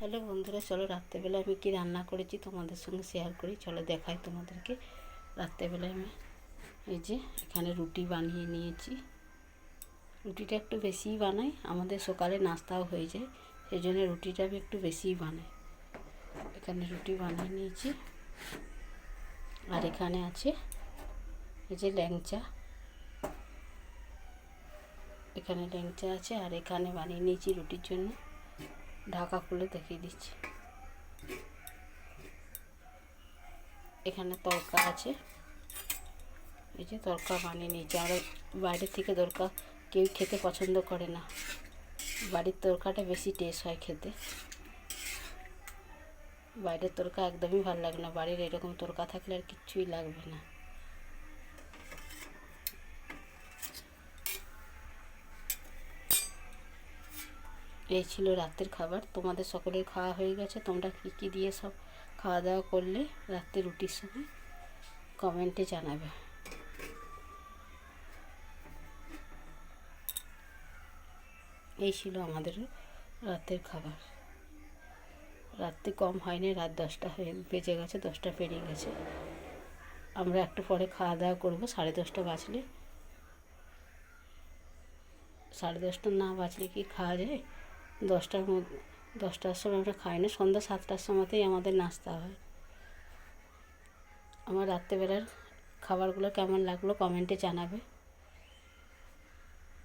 Hello বন্ধুরা, চলো রাত্রেবেলা আমি কি রান্না করেছি তোমাদের সঙ্গে শেয়ার করি। চলো দেখাই তোমাদেরকে। রাত্রেবেলায় আমি এই যে এখানে রুটি বানিয়ে নিয়েছি। রুটিটা একটু বেশিই বানাই, আমাদের সকালে নাস্তাও হয়ে যায়, সেই জন্য রুটিটা আমি একটু বেশিই বানাই। এখানে রুটি বানিয়ে নিয়েছি। আর এখানে আছে এই যে ল্যাংচা, এখানে ল্যাংচা আছে। আর এখানে বানিয়ে নিয়েছি রুটির জন্য, ঢাকা খুলে দেখিয়ে দিচ্ছি। এখানে তরকা আছে, এই যে তরকা বানিয়ে নিয়েছি। আর বাইরের থেকে তরকা কেউ খেতে পছন্দ করে না, বাড়ির তরকাটা বেশি টেস্ট হয় খেতে। বাইরের তরকা একদমই ভালো লাগে না, বাড়ির এরকম তরকা থাকলে আর কিচ্ছুই লাগবে না। এই ছিল রাতের খাবার। তোমাদের সকলের খাওয়া হয়ে গেছে? তোমরা কী কী দিয়ে সব খাওয়া দাওয়া করলে রাতে রুটির সময় কমেন্টে জানাবে। এই ছিল আমাদের রাতের খাবার। রাত্রি কম হয়নি, রাত 10টা বেজে গেছে, 10টা পেরিয়ে গেছে। আমরা একটু পরে খাওয়া দাওয়া করবো। 10:30 বাজলে, 10:30 না বাজলে কি খাওয়া যায়? 10টার সময় আমরা খাই না, সন্ধ্যা 7টার সময়তেই আমাদের নাস্তা হয়। আমার রাত্রেবেলার খাবারগুলো কেমন লাগলো কমেন্টে জানাবে।